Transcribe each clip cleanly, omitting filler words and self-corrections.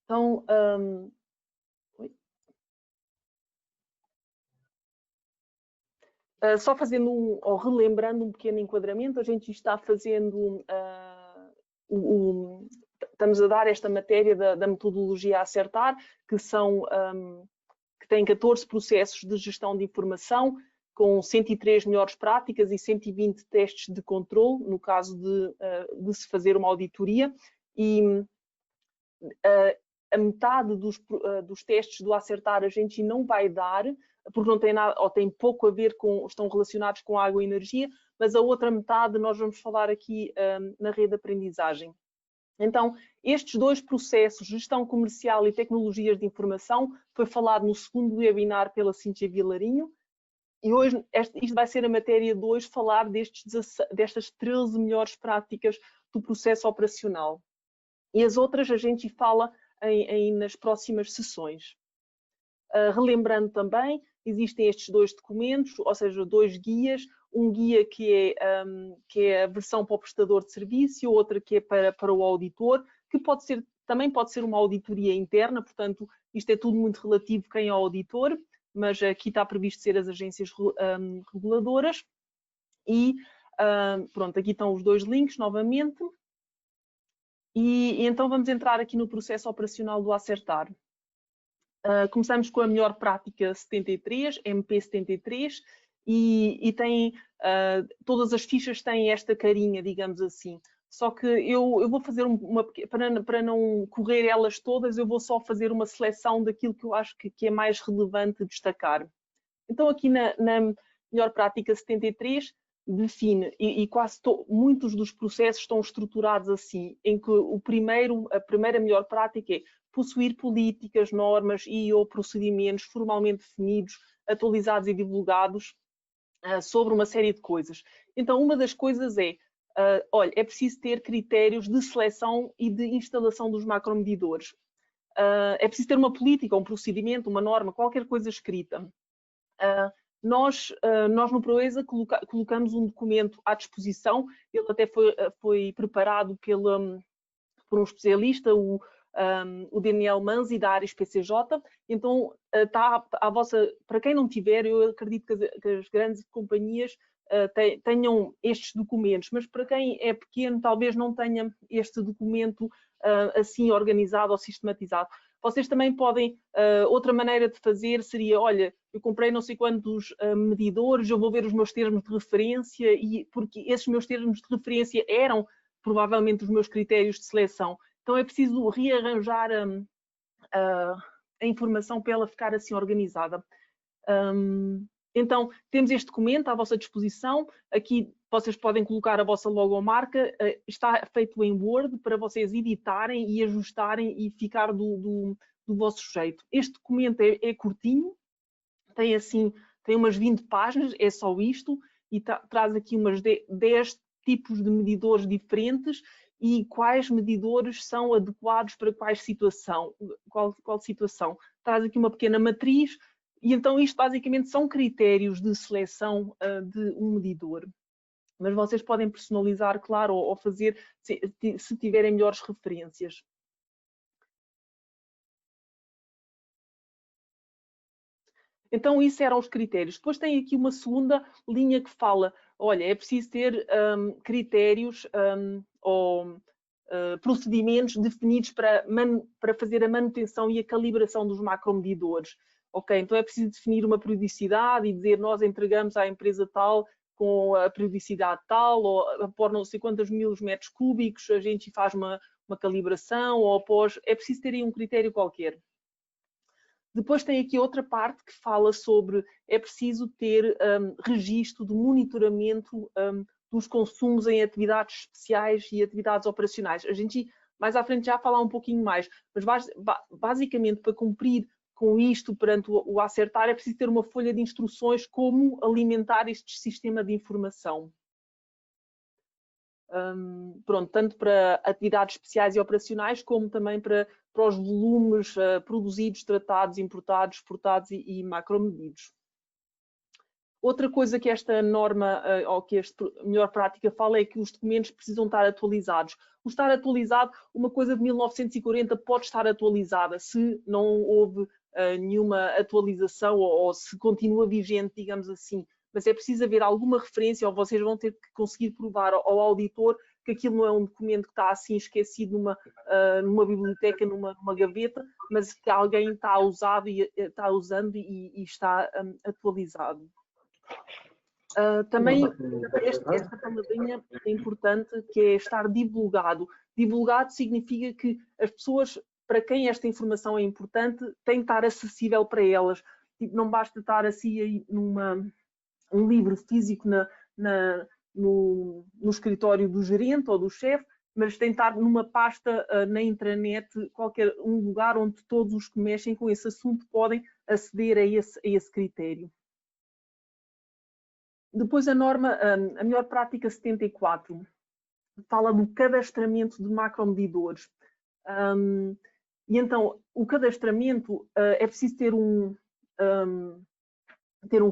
Então, só fazendo ou relembrando um pequeno enquadramento, a gente está fazendo, estamos a dar esta matéria da metodologia Acertar, que tem 14 processos de gestão de informação, com 103 melhores práticas e 120 testes de controle, no caso de se fazer uma auditoria. E a metade dos testes do Acertar a gente não vai dar, porque não tem nada, ou tem pouco a ver com, estão relacionados com água e energia, mas a outra metade nós vamos falar aqui na rede de aprendizagem. Então, estes dois processos, gestão comercial e tecnologias de informação, foi falado no segundo webinar pela Cíntia Vilarinho, e hoje isto vai ser a matéria de hoje, falar destas 13 melhores práticas do processo operacional. E as outras a gente fala nas próximas sessões. Relembrando também, existem estes dois documentos, ou seja, dois guias, um guia que é a versão para o prestador de serviço e outra que é para o auditor, que também pode ser uma auditoria interna, portanto, isto é tudo muito relativo quem é o auditor, mas aqui está previsto ser as agências reguladoras. E pronto, aqui estão os dois links novamente. E então vamos entrar aqui no processo operacional do Acertar. Começamos com a melhor prática 73, MP73, e tem, todas as fichas têm esta carinha, digamos assim. Só que eu vou fazer para não correr elas todas, eu vou só fazer uma seleção daquilo que eu acho que é mais relevante destacar. Então aqui na melhor prática 73, define, e muitos dos processos estão estruturados assim, em que a primeira melhor prática é possuir políticas, normas e/ou procedimentos formalmente definidos, atualizados e divulgados sobre uma série de coisas. Então, uma das coisas é, olha, é preciso ter critérios de seleção e de instalação dos macromedidores. É preciso ter uma política, um procedimento, uma norma, qualquer coisa escrita. Nós no Proeza colocamos um documento à disposição, ele até foi preparado por um especialista, o Daniel Manzi, da área PCJ, então está à vossa, para quem não tiver, eu acredito que as grandes companhias tenham estes documentos, mas para quem é pequeno talvez não tenha este documento assim organizado ou sistematizado. Vocês também podem, outra maneira de fazer seria, olha, eu comprei não sei quantos medidores, eu vou ver os meus termos de referência, e porque esses meus termos de referência eram provavelmente os meus critérios de seleção. Então é preciso rearranjar a informação para ela ficar assim organizada. Então, temos este documento à vossa disposição. Aqui vocês podem colocar a vossa logomarca. Está feito em Word para vocês editarem e ajustarem e ficar do vosso jeito. Este documento é curtinho, tem umas 20 páginas, é só isto, e traz aqui umas 10 tipos de medidores diferentes e quais medidores são adequados para qual situação. Traz aqui uma pequena matriz. E então isto basicamente são critérios de seleção de um medidor. Mas vocês podem personalizar, claro, ou fazer se tiverem melhores referências. Então isso eram os critérios. Depois tem aqui uma segunda linha que fala, olha, é preciso ter critérios ou procedimentos definidos para fazer a manutenção e a calibração dos macromedidores. Ok, então é preciso definir uma periodicidade e dizer nós entregamos à empresa tal com a periodicidade tal, ou após não sei quantos mil metros cúbicos a gente faz uma calibração, ou após... É preciso ter aí um critério qualquer. Depois tem aqui outra parte que fala sobre é preciso ter registro de monitoramento dos consumos em atividades especiais e atividades operacionais. A gente mais à frente já falar um pouquinho mais, mas basicamente para cumprir com isto perante o Acertar é preciso ter uma folha de instruções como alimentar este sistema de informação. Pronto, tanto para atividades especiais e operacionais, como também para os volumes produzidos, tratados, importados, exportados e macromedidos. Outra coisa que esta norma, ou que esta melhor prática fala, é que os documentos precisam estar atualizados. O estar atualizado, uma coisa de 1940 pode estar atualizada, se não houve nenhuma atualização ou se continua vigente, digamos assim. Mas é preciso haver alguma referência, ou vocês vão ter que conseguir provar ao auditor que aquilo não é um documento que está assim esquecido numa biblioteca, numa gaveta, mas que alguém está usando e está atualizado. Também esta palavrinha é importante, que é estar divulgado. Divulgado significa que as pessoas, para quem esta informação é importante, tem que estar acessível para elas. Tipo, não basta estar assim aí um livro físico no escritório do gerente ou do chefe, mas tem que estar numa pasta na intranet, qualquer um lugar onde todos os que mexem com esse assunto podem aceder a esse critério. Depois a norma, a melhor prática 74, fala do cadastramento de macromedidores. E então, o cadastramento é preciso ter um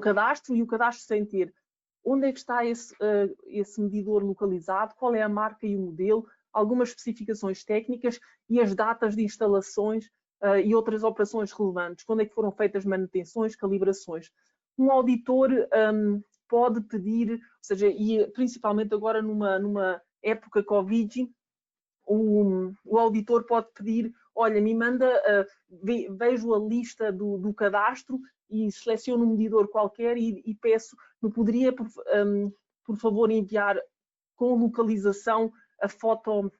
cadastro, e o cadastro sem ter onde é que está esse medidor localizado, qual é a marca e o modelo, algumas especificações técnicas e as datas de instalações e outras operações relevantes, quando é que foram feitas manutenções, calibrações. Um auditor pode pedir, ou seja, e principalmente agora numa época Covid, o auditor pode pedir, olha, me manda, vejo a lista do cadastro e seleciono um medidor qualquer e peço, me poderia, por favor, enviar com localização a foto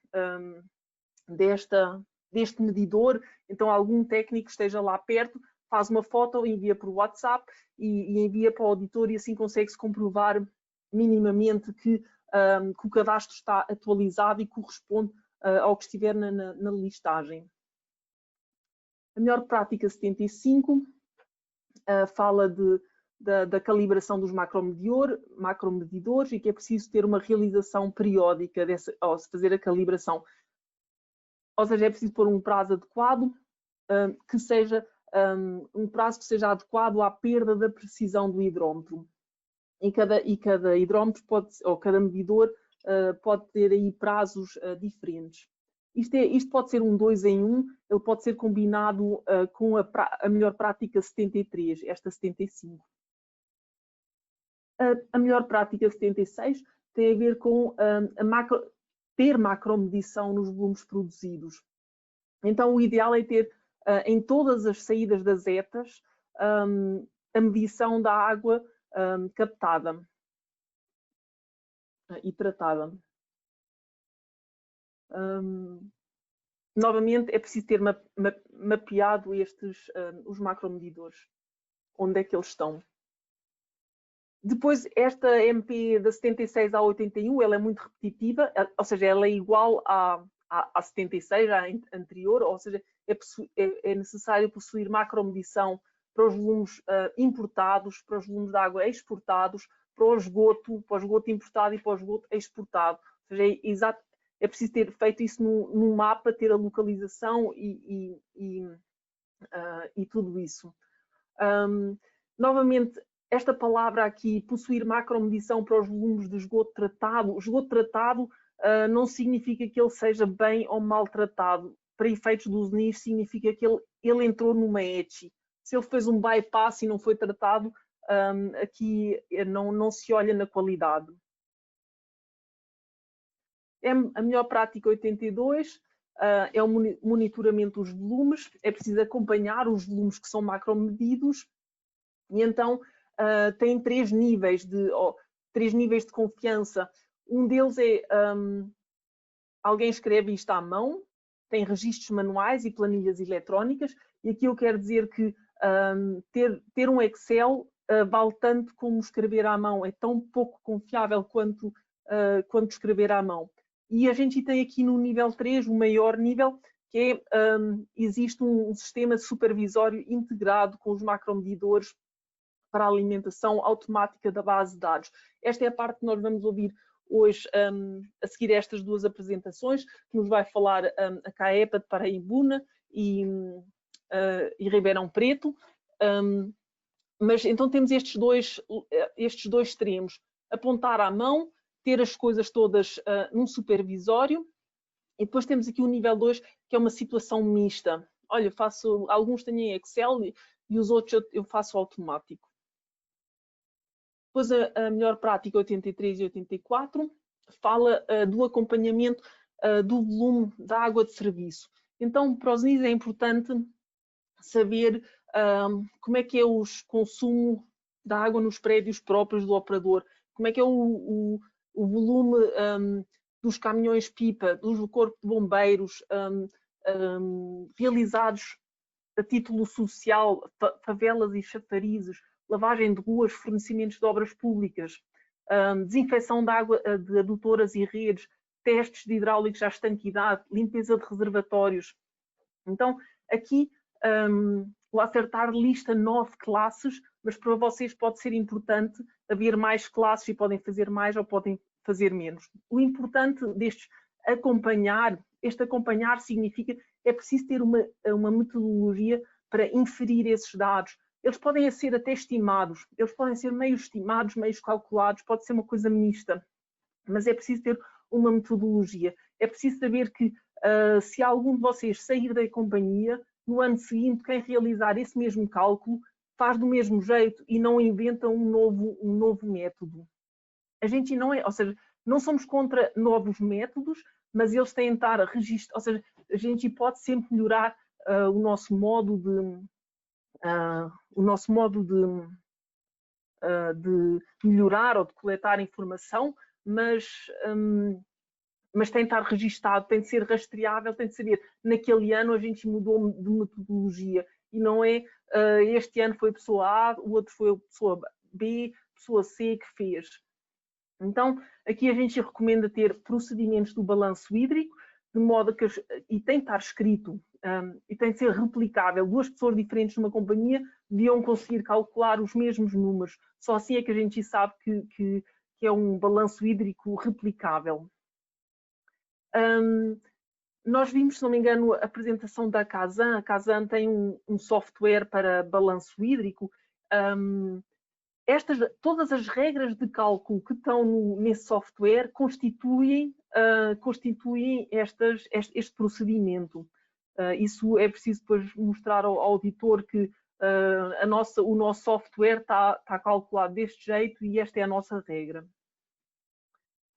deste medidor. Então algum técnico esteja lá perto, faz uma foto, envia por WhatsApp e envia para o auditor, e assim consegue-se comprovar minimamente que o cadastro está atualizado e corresponde ao que estiver na listagem. A melhor prática 75 fala da calibração dos macromedidores e que é preciso ter uma realização periódica ao se fazer a calibração. Ou seja, é preciso pôr um prazo adequado, que seja um prazo que seja adequado à perda da precisão do hidrómetro. E cada hidrómetro ou cada medidor pode ter aí prazos diferentes. Isto pode ser um 2 em 1, ele pode ser combinado com a melhor prática 73, esta 75. A melhor prática 76 tem a ver com ter macromedição nos volumes produzidos. Então, o ideal é ter em todas as saídas das ETAs a medição da água captada e tratada. Novamente, é preciso ter mapeado os macromedidores, onde é que eles estão. Depois, esta MP da 76 à 81, ela é muito repetitiva, ou seja, ela é igual à 76, à anterior, ou seja, é necessário possuir macromedição para os volumes importados, para os volumes de água exportados, para o esgoto importado e para o esgoto exportado. Ou seja, é preciso ter feito isso num mapa, ter a localização e tudo isso. Novamente, esta palavra aqui, possuir macromedição para os volumes de esgoto tratado. O esgoto tratado não significa que ele seja bem ou mal tratado. Para efeitos dos NIS, significa que ele entrou numa ETI. Se ele fez um bypass e não foi tratado, aqui não se olha na qualidade. A melhor prática 82 é o monitoramento dos volumes. É preciso acompanhar os volumes que são macromedidos. E então tem três níveis de confiança. Um deles é alguém escreve isto à mão, tem registros manuais e planilhas eletrónicas, e aqui eu quero dizer que ter um Excel vale tanto como escrever à mão, é tão pouco confiável quanto escrever à mão. E a gente tem aqui no nível 3, o maior nível, que é, existe um sistema supervisório integrado com os macromedidores para a alimentação automática da base de dados. Esta é a parte que nós vamos ouvir hoje, a seguir estas duas apresentações, que nos vai falar a CAEPA de Paraibuna e Ribeirão Preto. Mas então temos estes dois extremos. Apontar à mão, ter as coisas todas num supervisório, e depois temos aqui o nível 2, que é uma situação mista. Olha, alguns têm em Excel e os outros eu faço automático. Depois a melhor prática 83 e 84 fala do acompanhamento do volume da água de serviço. Então, para os NIS é importante saber como é que é o consumo da água nos prédios próprios do operador, como é que é o volume dos caminhões-pipa, do corpo de bombeiros, realizados a título social, favelas e chafarizes, lavagem de ruas, fornecimentos de obras públicas, desinfecção de água de adutoras e redes, testes de hidráulicos à estanquidade, limpeza de reservatórios. Então, aqui o Acertar lista 9 classes, mas para vocês pode ser importante haver mais classes e podem fazer mais ou podem fazer menos. O importante destes este acompanhar significa é preciso ter uma metodologia para inferir esses dados. Eles podem ser até estimados, eles podem ser meio estimados, meio calculados, pode ser uma coisa mista, mas é preciso ter uma metodologia. É preciso saber que se algum de vocês sair da companhia, no ano seguinte, quem realizar esse mesmo cálculo faz do mesmo jeito e não inventa um novo método. A gente não é, ou seja, não somos contra novos métodos, mas eles têm de estar registrados, ou seja, a gente pode sempre melhorar o nosso modo de melhorar ou de coletar informação, mas tem de estar registado, tem de ser rastreável, tem de saber, naquele ano a gente mudou de metodologia e não é este ano foi a pessoa A, o outro foi a pessoa B, pessoa C que fez. Então, aqui a gente recomenda ter procedimentos do balanço hídrico, de modo que, e tem de estar escrito, e tem de ser replicável. 2 pessoas diferentes numa companhia deviam conseguir calcular os mesmos números. Só assim é que a gente sabe que é um balanço hídrico replicável. Nós vimos, se não me engano, a apresentação da Kazan. A Kazan tem um software para balanço hídrico. Todas as regras de cálculo que estão nesse software constituem este procedimento. Isso é preciso depois mostrar ao auditor que o nosso software está calculado deste jeito e esta é a nossa regra.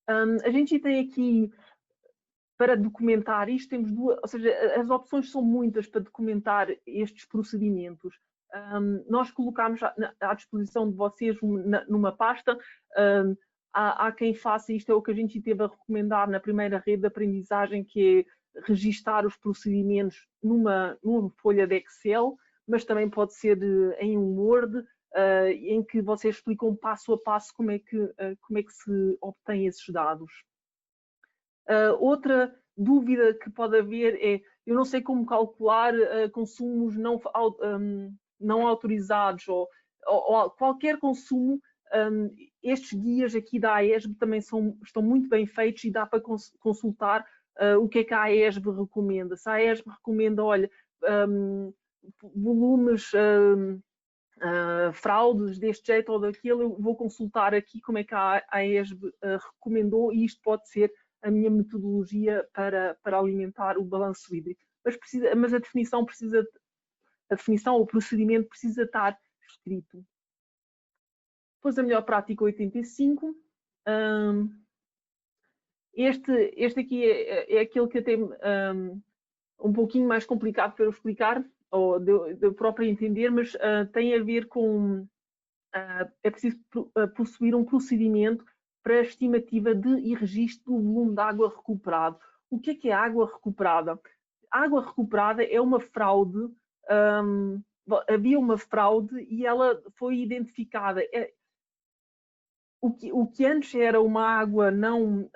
A gente tem aqui, para documentar isto, temos ou seja, as opções são muitas para documentar estes procedimentos. Nós colocamos à disposição de vocês numa pasta. Há quem faça isto, é o que a gente teve a recomendar na primeira rede de aprendizagem, que é registar os procedimentos numa folha de Excel, mas também pode ser em um Word, em que vocês explicam passo a passo como é que se obtém esses dados. Outra dúvida que pode haver é, eu não sei como calcular consumos não autorizados ou qualquer consumo. Estes guias aqui da AESB também estão muito bem feitos e dá para consultar o que é que a AESB recomenda. Se a AESB recomenda, olha, volumes, fraudes deste jeito ou daquele, eu vou consultar aqui como é que a AESB recomendou, e isto pode ser a minha metodologia para alimentar o balanço hídrico. Mas a definição ou o procedimento precisa estar escrito. Depois a melhor prática 85. Este aqui é aquele que tem um pouquinho mais complicado para eu explicar, ou de eu próprio entender, mas tem a ver com é preciso possuir um procedimento para a estimativa e registro do volume de água recuperado. O que é água recuperada? A água recuperada é uma fraude, havia uma fraude e ela foi identificada. O que antes era uma água não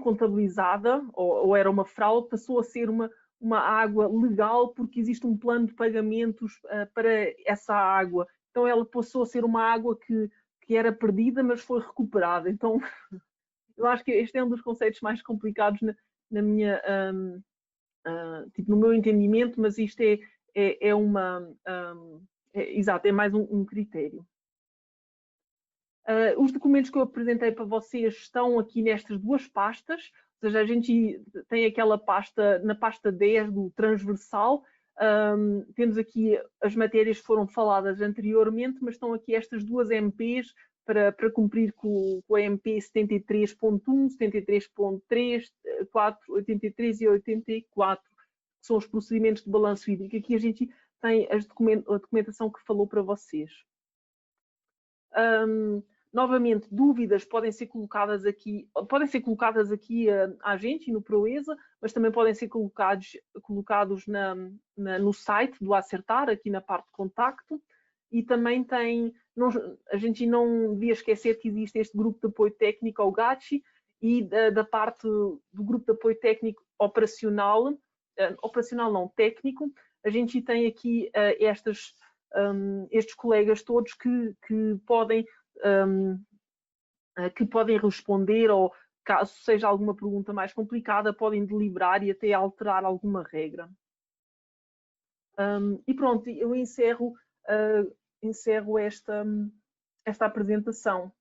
contabilizada, ou era uma fraude, passou a ser uma água legal, porque existe um plano de pagamentos para essa água. Então ela passou a ser uma água que era perdida, mas foi recuperada. Então eu acho que este é um dos conceitos mais complicados na minha, no meu entendimento, mas isto é Exato, é mais um critério. Os documentos que eu apresentei para vocês estão aqui nestas duas pastas, ou seja, a gente tem aquela pasta, na pasta 10 do transversal, temos aqui as matérias que foram faladas anteriormente, mas estão aqui estas duas MPs para cumprir com a MP 73.1, 73.3, 4, 83 e 84, que são os procedimentos de balanço hídrico. Aqui a gente tem a documentação que falou para vocês. Novamente, dúvidas podem ser colocadas aqui à gente e no Proeza, mas também podem ser colocados no site do Acertar, aqui na parte de contacto. E também a gente não devia esquecer que existe este grupo de apoio técnico, o GACHI, e da parte do grupo de apoio técnico operacional não, técnico, a gente tem aqui estes colegas todos que podem responder, ou caso seja alguma pergunta mais complicada, podem deliberar e até alterar alguma regra. E pronto, eu encerro esta apresentação.